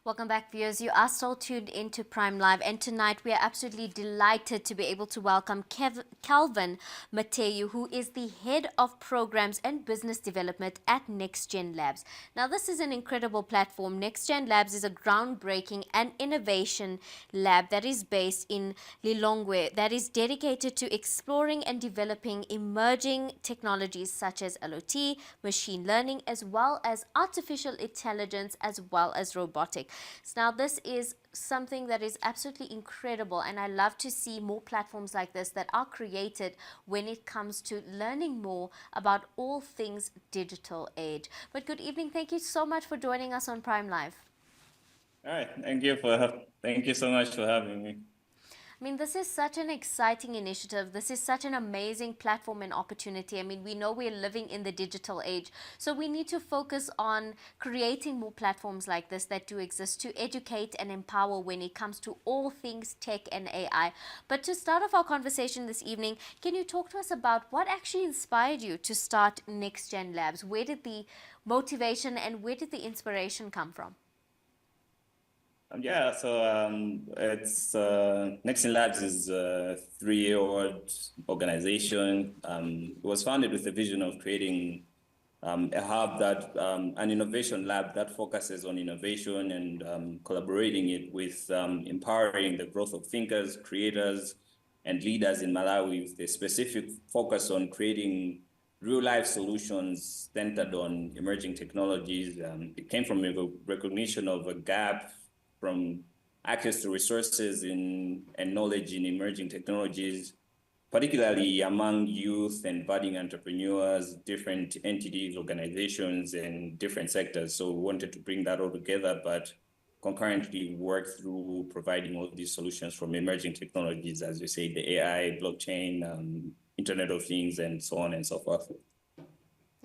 Welcome back, viewers. You are still tuned into Prime Live, and tonight we are absolutely delighted to be able to welcome Kelvin Mateyu, who is the Head of Programs and Business Development at NxtGen Labs. Now, this is an incredible platform. NxtGen Labs is a groundbreaking and innovation lab that is based in Lilongwe that is dedicated to exploring and developing emerging technologies such as LOT, machine learning, as well as artificial intelligence, as well as robotics. So now this is something that is absolutely incredible, and I love to see more platforms like this that are created when it comes to learning more about all things digital age. But good evening. Thank you so much for joining us on Prime Live. All right, thank you so much for having me. I mean, this is such an exciting initiative. This is such an amazing platform and opportunity. I mean, we know we're living in the digital age, so we need to focus on creating more platforms like this that do exist to educate and empower when it comes to all things tech and AI. But to start off our conversation this evening, can you talk to us about what actually inspired you to start NxtGen Labs? Where did the motivation and where did the inspiration come from? It's NxtGen Labs is a 3-year-old organization. It was founded with the vision of creating a hub an innovation lab that focuses on innovation and collaborating it with empowering the growth of thinkers, creators, and leaders in Malawi with a specific focus on creating real-life solutions centered on emerging technologies. It came from a recognition of a gap from access to resources and knowledge in emerging technologies, particularly among youth and budding entrepreneurs, different entities, organizations, and different sectors. So we wanted to bring that all together, but concurrently work through providing all these solutions from emerging technologies, as you say, the AI, blockchain, Internet of Things, and so on and so forth.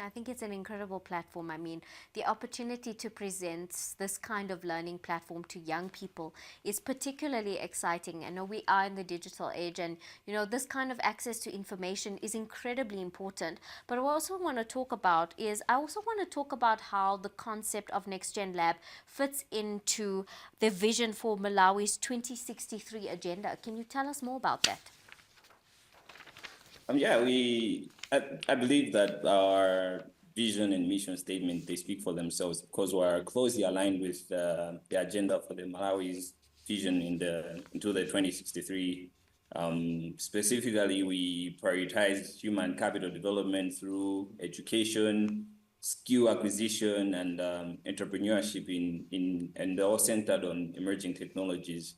I think it's an incredible platform. I mean, the opportunity to present this kind of learning platform to young people is particularly exciting. I know we are in the digital age, and this kind of access to information is incredibly important. But what I also want to talk about how the concept of NxtGen Lab fits into the vision for Malawi's 2063 agenda. Can you tell us more about that? I believe that our vision and mission statement, they speak for themselves because we're closely aligned with the agenda for the Malawi's vision into the 2063. Specifically, we prioritize human capital development through education, skill acquisition, and entrepreneurship and all centered on emerging technologies.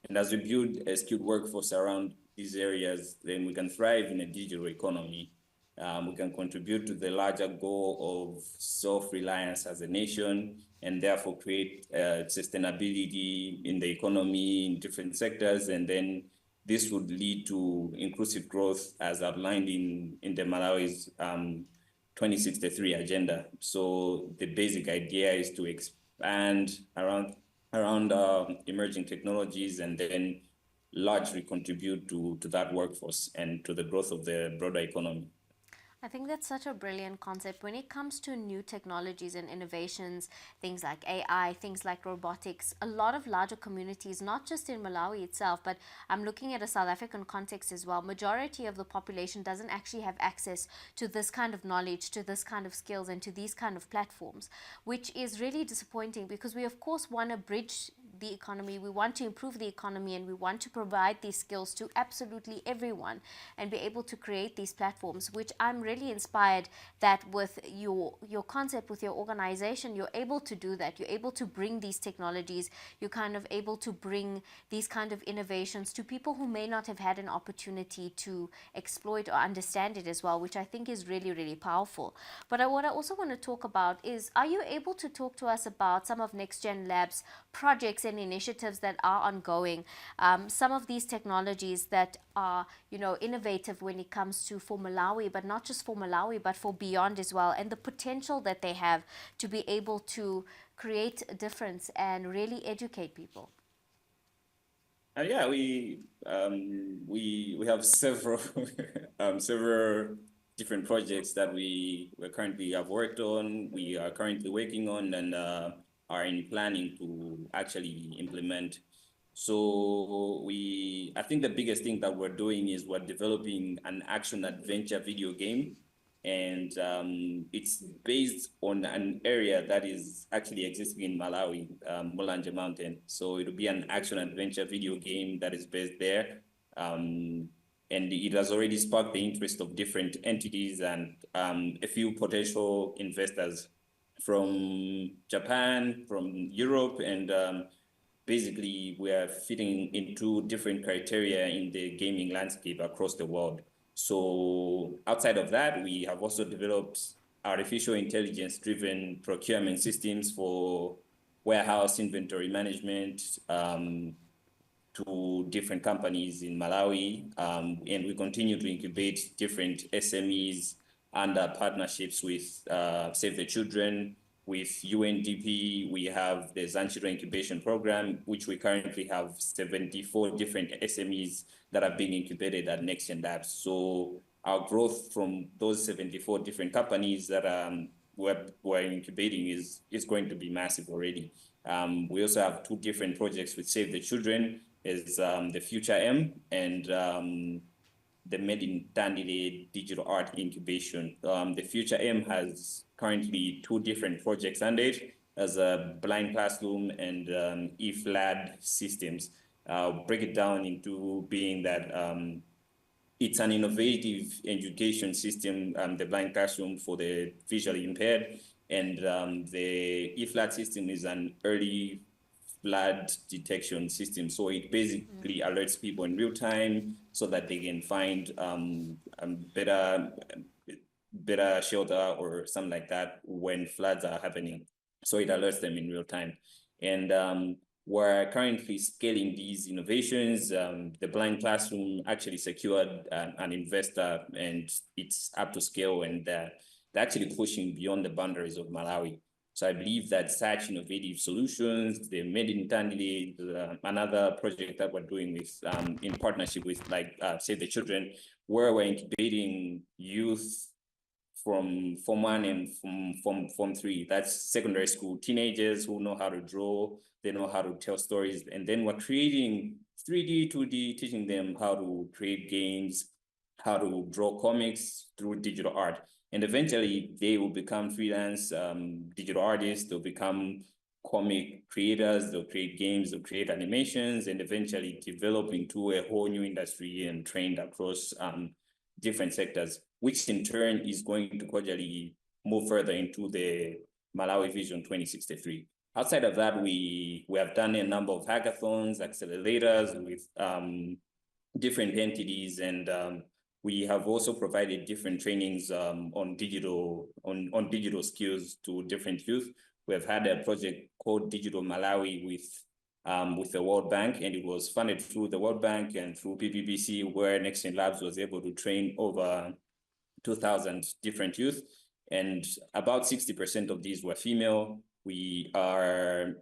And as we build a skilled workforce around these areas, then we can thrive in a digital economy. We can contribute to the larger goal of self-reliance as a nation, and therefore create sustainability in the economy in different sectors. And then this would lead to inclusive growth as outlined in the Malawi's 2063 agenda. So the basic idea is to expand around emerging technologies and then largely contribute to that workforce and to the growth of the broader economy. I think that's such a brilliant concept. When it comes to new technologies and innovations, things like AI, things like robotics, a lot of larger communities, not just in Malawi itself, but I'm looking at a South African context as well, majority of the population doesn't actually have access to this kind of knowledge, to this kind of skills, and to these kind of platforms, which is really disappointing because we of course want to bridge the economy, we want to improve the economy, and we want to provide these skills to absolutely everyone and be able to create these platforms, which I'm really inspired that with your concept, with your organization, you're able to do that. You're able to bring these technologies, you're kind of able to bring these kind of innovations to people who may not have had an opportunity to exploit or understand it as well, which I think is really, really powerful. But what I also want to talk about is, are you able to talk to us about some of NxtGen Labs projects and initiatives that are ongoing, some of these technologies that are innovative when it comes to for Malawi, but not just for Malawi, but for beyond as well, and the potential that they have to be able to create a difference and really educate people? We have several several different projects that we currently have worked on, we are currently working on, and are in planning to actually implement. So I think the biggest thing that we're doing is we're developing an action adventure video game, and it's based on an area that is actually existing in Malawi, Mulanje Mountain. So it'll be an action adventure video game that is based there. And it has already sparked the interest of different entities and a few potential investors from Japan, from Europe, and basically we are fitting into different criteria in the gaming landscape across the world. So outside of that, we have also developed artificial intelligence-driven procurement systems for warehouse inventory management, to different companies in Malawi, and we continue to incubate different SMEs under partnerships with Save the Children, with UNDP. We have the Zanchiro Incubation Program, which we currently have 74 different SMEs that are being incubated at NxtGen Labs. So our growth from those 74 different companies that we're incubating is going to be massive already. We also have 2 different projects with Save the Children, is the Future M and the Made in Dandile Digital Art Incubation. The Future M has currently 2 different projects under it, as a blind classroom and EFLAD systems. I'll break it down into being that it's an innovative education system, the blind classroom for the visually impaired, and the EFLAD system is an early flood detection system. So it basically alerts people in real time so that they can find better shelter or something like that when floods are happening. So it alerts them in real time. And we're currently scaling these innovations. The blind classroom actually secured an investor, and it's up to scale, and they're actually pushing beyond the boundaries of Malawi. So I believe that such innovative solutions, the Made in Dandile, another project that we're doing with in partnership with Save the Children, where we're incubating youth from Form 1 and from Form 3. That's secondary school teenagers who know how to draw, they know how to tell stories, and then we're creating 3D, 2D, teaching them how to create games, how to draw comics through digital art. And eventually they will become freelance digital artists, they'll become comic creators, they'll create games, they'll create animations, and eventually develop into a whole new industry and trained across different sectors, which in turn is going to gradually move further into the Malawi Vision 2063. Outside of that, we have done a number of hackathons, accelerators with different entities, and we have also provided different trainings on digital skills to different youth. We have had a project called Digital Malawi with the World Bank, and it was funded through the World Bank and through PPPC, where NxtGen Labs was able to train over 2,000 different youth, and about 60% of these were female. I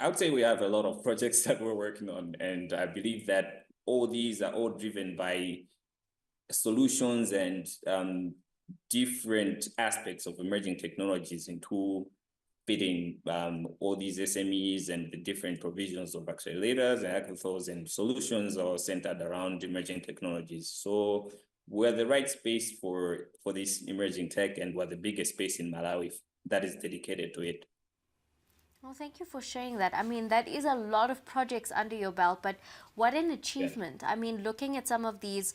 would say we have a lot of projects that we're working on, and I believe that all these are all driven by solutions and different aspects of emerging technologies into fitting all these SMEs, and the different provisions of accelerators and hackathons and solutions are centered around emerging technologies. So we're the right space for this emerging tech, and we're the biggest space in Malawi that is dedicated to it. Well, thank you for sharing that. I mean, that is a lot of projects under your belt, but what an achievement. Yeah. I mean, looking at some of these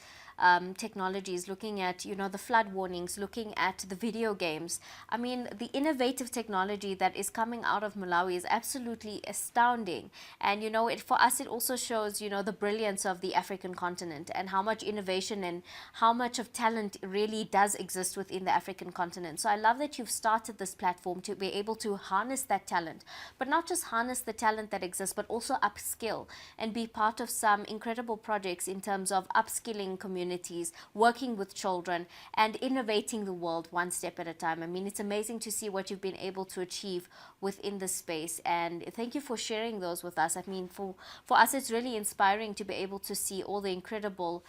technologies, looking at, the flood warnings, looking at the video games. I mean, the innovative technology that is coming out of Malawi is absolutely astounding. And, for us, it also shows, the brilliance of the African continent and how much innovation and how much of talent really does exist within the African continent. So I love that you've started this platform to be able to harness that talent, but not just harness the talent that exists, but also upskill and be part of some incredible projects in terms of upskilling communities communities, working with children, and innovating the world one step at a time. I mean, it's amazing to see what you've been able to achieve within the space, and thank you for sharing those with us. I mean, for us, it's really inspiring to be able to see all the incredible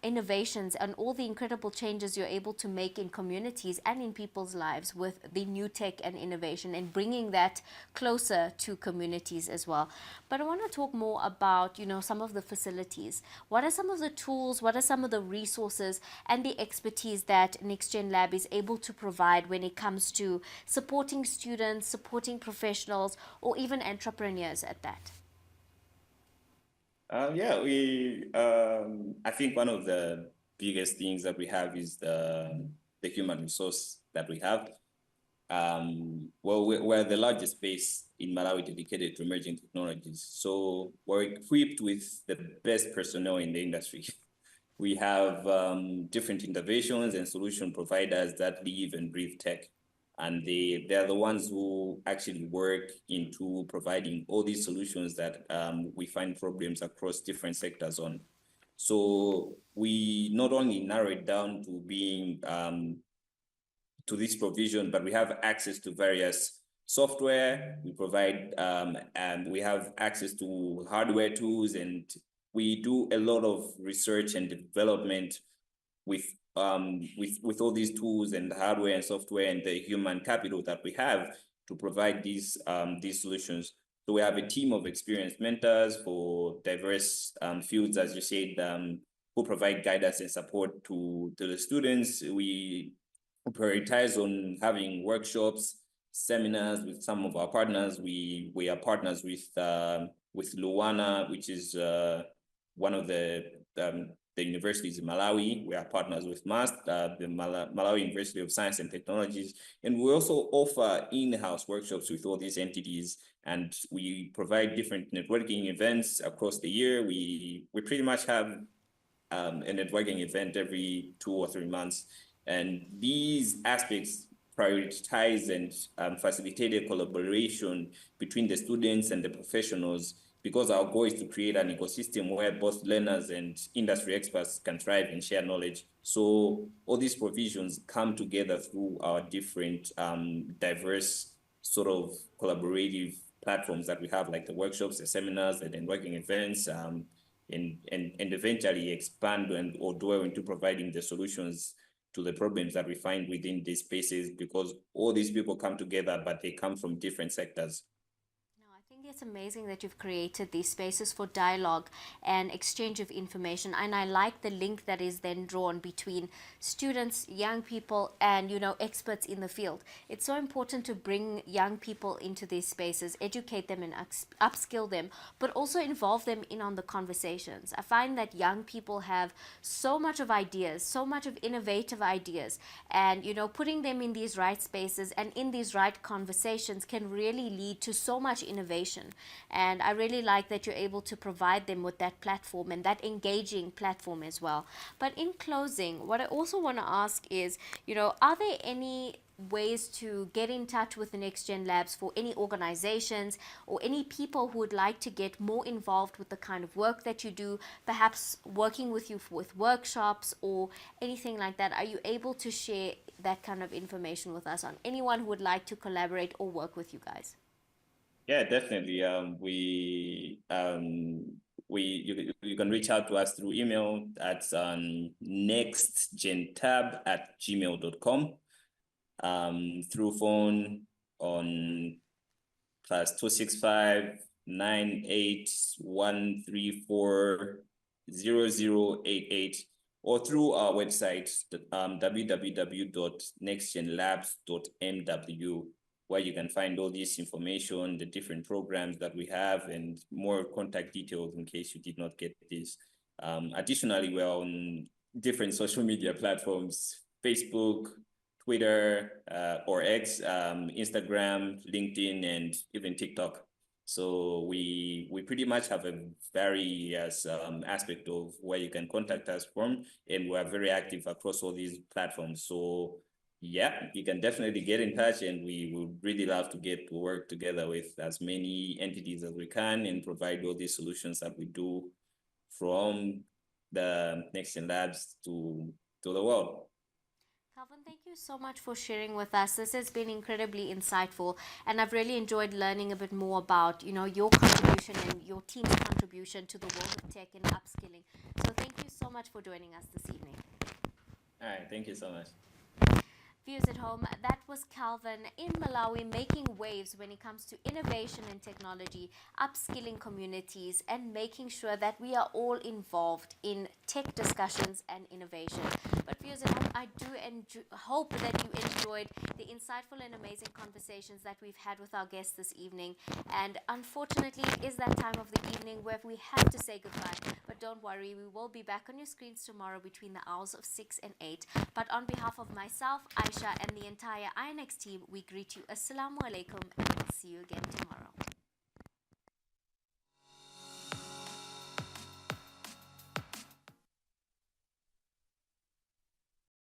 innovations and all the incredible changes you're able to make in communities and in people's lives with the new tech and innovation, and bringing that closer to communities as well. But I want to talk more about, some of the facilities. What are some of the tools, what are some of the resources and the expertise that NxtGen Lab is able to provide when it comes to supporting students, supporting professionals, or even entrepreneurs at that? I think one of the biggest things that we have is the human resource that we have. We're the largest base in Malawi dedicated to emerging technologies. So we're equipped with the best personnel in the industry. We have different innovations and solution providers that live and breathe tech. And they're the ones who actually work into providing all these solutions that we find problems across different sectors on. So we not only narrow it down to being to this provision, but we have access to various software. We provide and we have access to hardware tools, and we do a lot of research and development with all these tools and hardware and software and the human capital that we have to provide these solutions. So we have a team of experienced mentors for diverse fields, as you said, who provide guidance and support to the students. We prioritize on having workshops, seminars with some of our partners. We are partners with Luana, which is one of the universities in Malawi. We are partners with MAST, the Malawi University of Science and Technologies. And we also offer in-house workshops with all these entities, and we provide different networking events across the year. We pretty much have a networking event every 2 or 3 months. And these aspects prioritize and facilitate a collaboration between the students and the professionals, because our goal is to create an ecosystem where both learners and industry experts can thrive and share knowledge. So all these provisions come together through our different diverse sort of collaborative platforms that we have, like the workshops, the seminars, the networking events, and eventually expand or dwell into providing the solutions to the problems that we find within these spaces, because all these people come together, but they come from different sectors. I think it's amazing that you've created these spaces for dialogue and exchange of information, and I like the link that is then drawn between students, young people, and experts in the field. It's so important to bring young people into these spaces, educate them and upskill them, but also involve them in on the conversations. I find that young people have so much of ideas, so much of innovative ideas, and putting them in these right spaces and in these right conversations can really lead to so much innovation. And I really like that you're able to provide them with that platform and that engaging platform as well. But in closing, what I also want to ask is, are there any ways to get in touch with the NxtGen Labs for any organizations or any people who would like to get more involved with the kind of work that you do, perhaps working with you with workshops or anything like that? Are you able to share that kind of information with us on anyone who would like to collaborate or work with you guys? Yeah, definitely. You can reach out to us through email at nextgentab@gmail.com, through phone on +265 98 134 0088, or through our website, www.nextgenlabs.mw, where you can find all this information, the different programs that we have, and more contact details in case you did not get this. Additionally, we're on different social media platforms: Facebook, Twitter, or X, Instagram, LinkedIn, and even TikTok. So we pretty much have a various aspect of where you can contact us from, and we're very active across all these platforms. So yeah, you can definitely get in touch, and we would really love to get to work together with as many entities as we can and provide all these solutions that we do, from the NxtGen Labs to the world. Kelvin, thank you so much for sharing with us. This has been incredibly insightful, and I've really enjoyed learning a bit more about, your contribution and your team's contribution to the world of tech and upskilling. So thank you so much for joining us this evening. All right, thank you so much. Viewers at home, that was Kelvin in Malawi making waves when it comes to innovation and technology, upskilling communities, and making sure that we are all involved in tech discussions and innovation. But viewers at home, I do hope that you enjoyed the insightful and amazing conversations that we've had with our guests this evening. And unfortunately, it is that time of the evening where we have to say goodbye. But don't worry, we will be back on your screens tomorrow between the hours of 6 and 8. But on behalf of myself, Aisha, and the entire INX team, we greet you Assalamu alaikum, and we'll see you again tomorrow.